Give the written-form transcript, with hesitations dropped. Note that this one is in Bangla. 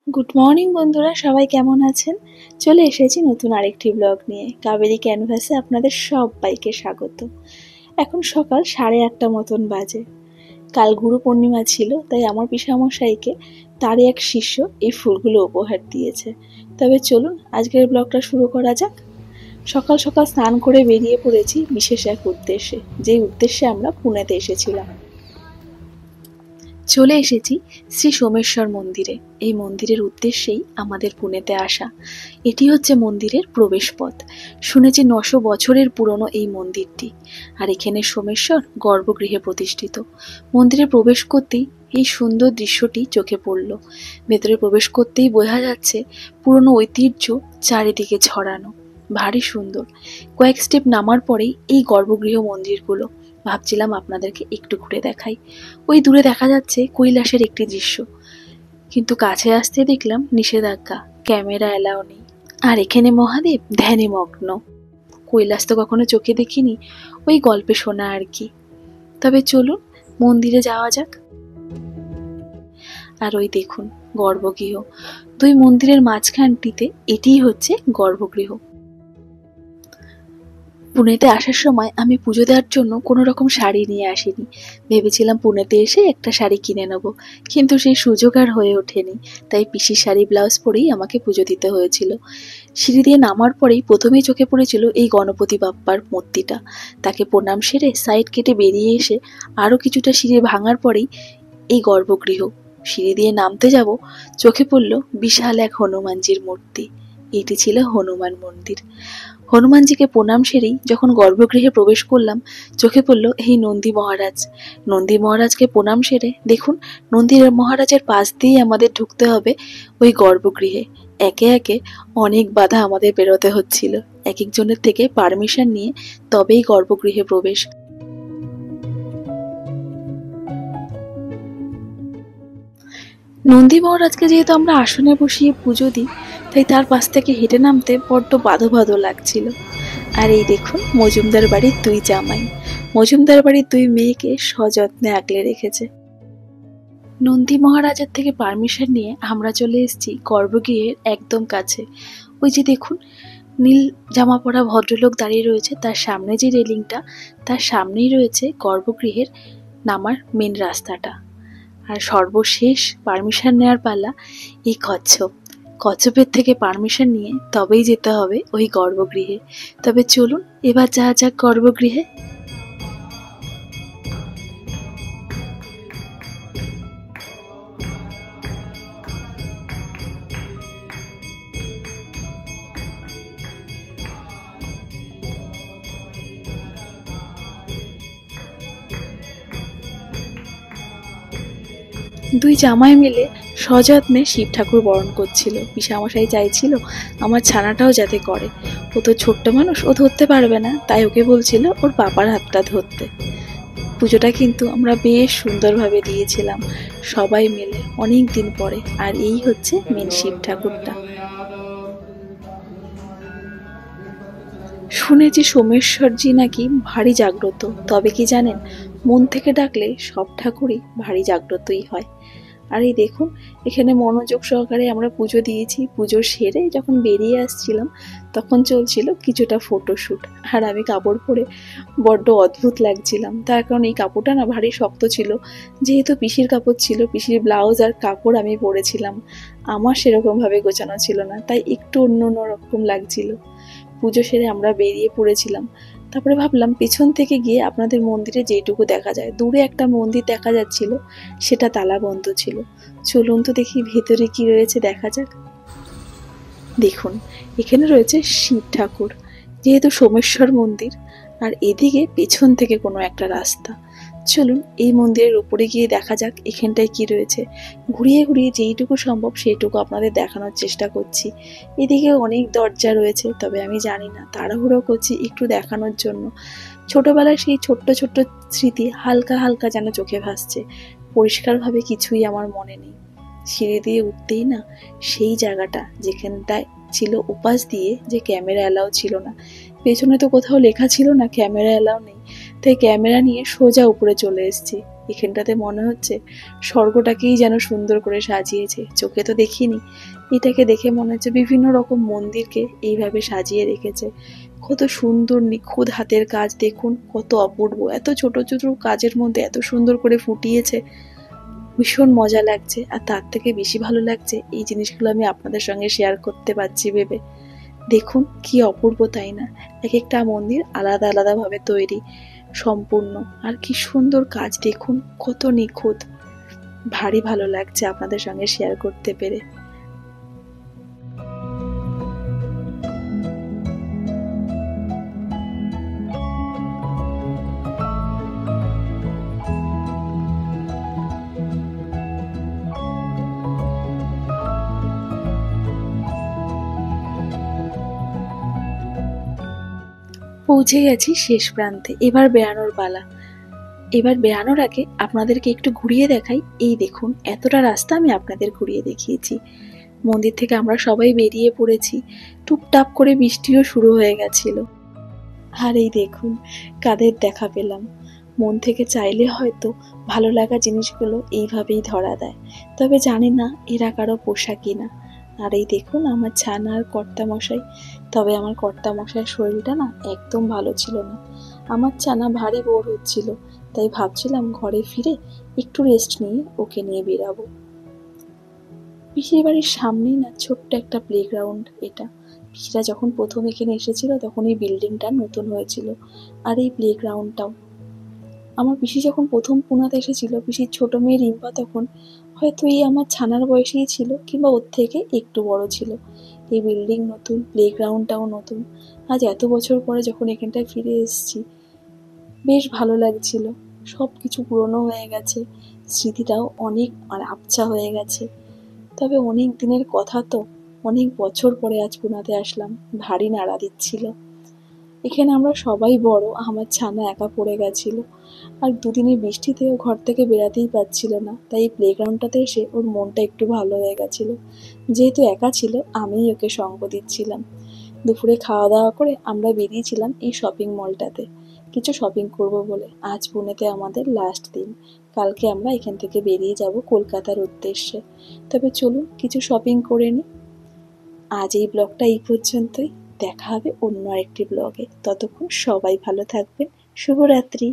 গুড মর্নিং বন্ধুরা, সবাই কেমন আছেন? চলে এসেছি নতুন আরেকটি ব্লগ নিয়ে। কাবেরী ক্যানভাসে আপনাদের সবাইকে স্বাগত। এখন সকাল 8:30 মতন বাজে। কাল গুরু পূর্ণিমা ছিল, তাই আমার পিসামশাইকে তারই এক শিষ্য এই ফুলগুলো উপহার দিয়েছে। তবে চলুন আজকের ব্লগটা শুরু করা যাক। সকাল সকাল স্নান করে বেরিয়ে পড়েছি বিশেষ এক উদ্দেশ্যে, যেই উদ্দেশ্যে আমরা পুনেতে এসেছিলাম। চলে এসেছি শ্রী সোমেশ্বর মন্দিরে। এই মন্দিরের উদ্দেশ্যেই আমাদের পুনেতে আসা। এটি হচ্ছে মন্দিরের প্রবেশ পথ। শুনেছি 900 বছরের পুরনো এই মন্দিরটি, আর এখানে সোমেশ্বর গর্ভগৃহে প্রতিষ্ঠিত। মন্দিরে প্রবেশ করতেই এই সুন্দর দৃশ্যটি চোখে পড়ল। ভেতরে প্রবেশ করতেই বোঝা যাচ্ছে পুরনো ঐতিহ্য চারিদিকে ছড়ানো, ভারী সুন্দর। কয়েক স্টেপ নামার পরেই এই গর্ভগৃহ মন্দিরগুলো। ভাবছিলাম আপনাদেরকে একটু ঘুরে দেখাই। ওই দূরে দেখা যাচ্ছে কৈলাসের একটি দৃশ্য, কিন্তু কাছে আসতে দেখলাম নিষেধাজ্ঞা, ক্যামেরা এলাও নেই। আর এখানে মহাদেব ধ্যানে মগ্ন। কৈলাস তো কখনো চোখে দেখিনি, ওই গল্পে শোনা আর কি। তবে চলুন মন্দিরে যাওয়া যাক। আর ওই দেখুন গর্ভগৃহ, দুই মন্দিরের মাঝখানটিতে এটিই হচ্ছে গর্ভগৃহ। পুনেতে আসার সময় আমি পুজো দেওয়ার জন্য কোনো রকম শাড়ি নিয়ে আসিনি। ভেবেছিলাম পুনেতে এসে একটা শাড়ি কিনে নেব, কিন্তু সেই সুযোগ আর হয়ে ওঠেনি। তাই পিসির শাড়ি ব্লাউজ পরেই আমাকে পুজো দিতে হয়েছিল। সিঁড়ি দিয়ে নামার পরেই প্রথমেই চোখে পড়েছিল এই গণপতি বাপ্পার মূর্তিটা। তাকে প্রণাম সেরে সাইড কেটে বেরিয়ে এসে আরও কিছুটা সিঁড়ি ভাঙার পরেই এই গর্ভগৃহ। সিঁড়ি দিয়ে নামতে যাব, চোখে পড়ল বিশাল এক হনুমানজির মূর্তি। এটি ছিল হনুমান মন্দির। হনুমানজিকে প্রণাম সেরেই যখন গর্ভগৃহে প্রবেশ করলাম, চোখে পড়ল এই নন্দী মহারাজ। নন্দী মহারাজকে প্রণাম সেরে দেখুন নন্দী মহারাজের পাশ দিয়েই আমাদের ঢুকতে হবে ওই গর্ভগৃহে। একে একে অনেক বাধা আমাদের বেরোতে হচ্ছিল, এক একজনের থেকে পারমিশন নিয়ে তবেই গর্ভগৃহে প্রবেশ। নন্দী মহারাজকে যেহেতু আমরা আসনে বসিয়ে পুজো দিই, তাই তার পাশ থেকে হেঁটে নামতে বড্ড বাধো বাধো লাগছিল। আর এই দেখুন মজুমদার বাড়ির দুই জামাই, মজুমদার বাড়ির দুই মেয়েকে সযত্নে আগলে রেখেছে। নন্দী মহারাজের থেকে পারমিশন নিয়ে আমরা চলে এসেছি গর্ভগৃহের একদম কাছে। ওই যে দেখুন নীল জামা পরা ভদ্রলোক দাঁড়িয়ে রয়েছে, তার সামনে যে রেলিংটা, তার সামনেই রয়েছে গর্ভগৃহের নামার মেন রাস্তাটা। আর সর্বশেষ পারমিশন নেওয়ার পালা এই কচ্ছপ। কচ্ছপের থেকে পারমিশন নিয়ে তবেই যেতে হবে ওই গর্ভগৃহে। তবে চলুন এবার যাওয়া যাক গর্ভগৃহে। দুই জামাই মিলে সযত্নে শিব ঠাকুর বরণ করছিল। পিসামশাই চাইছিল আমার ছানাটাও যাতে করে। ও তো ছোট্ট মানুষ, ও ধরতে পারবে না, তাই ওকে বলছিল ওর পাপার হাতটা ধরতে। পুজোটা কিন্তু আমরা বেশ সুন্দরভাবে দিয়েছিলাম সবাই মিলে অনেক দিন পরে। আর এই হচ্ছে মেন শিব ঠাকুরটা। শুনেছি সোমেশ্বরজি নাকি ভারী জাগ্রত। তবে কি জানেন, মন থেকে ডাকলে সব ঠাকুরই ভারী জাগ্রতই হয়। আর এই দেখুন এখানে মনোযোগ সহকারে আমরা পুজো দিয়েছি। পুজো সেরে যখন বেরিয়ে আসছিলাম তখন চলছিল কিছুটা ফটোশ্যুট। আর আমি কাপড় পরে বড্ড অদ্ভুত লাগছিলাম, তার কারণ এই কাপড়টা না ভারী শক্ত ছিল। যেহেতু পিসির কাপড় ছিল, পিসির ব্লাউজ আর কাপড় আমি পরেছিলাম, আমার সেরকমভাবে গোছানো ছিল না, তাই একটু অন্য অন্য রকম লাগছিল। পুজো সেরে আমরা বেরিয়ে পড়েছিলাম। তারপরে ভাবলাম পেছন থেকে গিয়ে আপনাদের মন্দিরে যেটুকু দেখা যায়, দূরে একটা মন্দির দেখা যাচ্ছিল, সেটা তালা বন্ধ ছিল। চলুন তো দেখি ভেতরে কি রয়েছে, দেখা যাক। দেখুন এখানে রয়েছে শিব ঠাকুর, যেহেতু সোমেশ্বর মন্দির। আর এদিকে পেছন থেকে কোনো একটা রাস্তা। চলুন এই মন্দিরের উপরে গিয়ে দেখা যাক এখানটায় কি রয়েছে। ঘুরিয়ে ঘুরিয়ে যেইটুকু সম্ভব সেইটুকু আপনাদের দেখানোর চেষ্টা করছি। এদিকে অনেক দরজা রয়েছে, তবে আমি জানি না, তাড়াহুড়ো করছি একটু দেখানোর জন্য। ছোটবেলায় সেই ছোট্ট ছোট্ট স্মৃতি হালকা হালকা যেন চোখে ভাসছে, পরিষ্কারভাবে কিছুই আমার মনে নেই। সিঁড়ি দিয়ে উঠতেই না সেই জায়গাটা যেখানটায় ছিল উপাস দিয়ে যে ক্যামেরা অ্যালাউ ছিল না, পেছনে তো কোথাও লেখা ছিল না ক্যামেরা অ্যালাউ নেই, তাই ক্যামেরা নিয়ে সোজা উপরে চলে এসেছি। এখানটাতে মনে হচ্ছে স্বর্গটাকেই যেন সুন্দর করে সাজিয়েছে। চোখে তো দেখিনি, এটাকে দেখে মনে হচ্ছে বিভিন্ন রকম মন্দিরকে এইভাবে সাজিয়ে রেখেছে। কত সুন্দর নিখুঁত হাতের কাজ, দেখুন কত অপূর্ব, এত ছোট ছোট কাজের মধ্যে এত সুন্দর করে ফুটিয়েছে। ভীষণ মজা লাগছে, আর তার থেকে বেশি ভালো লাগছে এই জিনিসগুলো আমি আপনাদের সঙ্গে শেয়ার করতে পারছি ভেবে। দেখুন কি অপূর্ব, তাই না? এক একটা মন্দির আলাদা আলাদা ভাবে তৈরি, সম্পূর্ণ, আর কি সুন্দর কাজ দেখুন, কত নিখুঁত। ভারী ভালো লাগছে আপনাদের সঙ্গে শেয়ার করতে পেরে। পৌঁছে গেছি শেষ প্রান্তে, এবার বেড়ানোর পালা। এবার বেড়ানোর আগে আপনাদেরকে একটু ঘুরিয়ে দেখাই। এই দেখুন, এতটা রাস্তা আমি আপনাদের ঘুরিয়ে দেখিয়েছি। মন্দির থেকে আমরা সবাই বেরিয়ে পড়েছি, টুপটাপ করে বৃষ্টিও শুরু হয়ে গেছিল। আর এই দেখুন কাদের দেখা পেলাম। মন থেকে চাইলে হয়তো ভালো লাগা জিনিসগুলো এইভাবেই ধরা দেয়, তবে জানি না এরা কারো পোষা কিনা। আর এই দেখুন আমার ছানা আর কর্তামশাই। তবে আমার কর্তামশাইয়ের শরীরটা না একদম ভালো ছিল না। আমার ছানা ভারী বোর হচ্ছিল, তাই ভাবছিলাম ঘরে ফিরে একটু রেস্ট নিয়ে ওকে নিয়ে বেরাবো। পিসির বাড়ির সামনেই না ছোট্ট একটা প্লেগ্রাউন্ড এটা। পিসিরা যখন প্রথম এখানে এসেছিল তখন এই বিল্ডিংটা নতুন হয়েছিল, আর এই প্লেগ্রাউন্ডটাও। আমার পিসি যখন প্রথম পুনাতে এসেছিল, পিসির ছোট মেয়ে রিম্পা তখন হয়তো এই আমার ছানার বয়সেই ছিল, কিংবা ওর থেকে একটু বড় ছিল। এই বিল্ডিং নতুন, প্লেগ্রাউন্ডটাও নতুন। আজ এত বছর পরে যখন এখানটায় ফিরে এসেছি, বেশ ভালো লাগছিল। সব কিছু পুরনো হয়ে গেছে, স্মৃতিটাও অনেক আবছা হয়ে গেছে। তবে অনেক দিনের কথা তো, অনেক বছর পরে আজ পুনাতে আসলাম, ভারী নাড়া দিচ্ছিল। এখানে আমরা সবাই বড়, আমার ছানা একা পড়ে গেছিল। আর দুদিনের বৃষ্টিতেও ঘর থেকে বেরাতেই পারছিল না, তাই এই প্লেগ্রাউন্ডটাতে এসে ওর মনটা একটু ভালো হয়ে গেছিল। যেহেতু একা ছিল, আমিই ওকে সঙ্গ দিচ্ছিলাম। দুপুরে খাওয়া দাওয়া করে আমরা বেরিয়েছিলাম এই শপিং মলটাতে কিছু শপিং করব বলে। আজ পুনেতে আমাদের লাস্ট দিন, কালকে আমরা এখান থেকে বেরিয়ে যাব কলকাতার উদ্দেশ্যে। তবে চলুন কিছু শপিং করে নিই। আজ এই ব্লগটা এই পর্যন্তই, দেখা হবে অন্য আরেকটি ব্লগে। ততক্ষণ সবাই ভালো থাকবেন। শুভরাত্রি।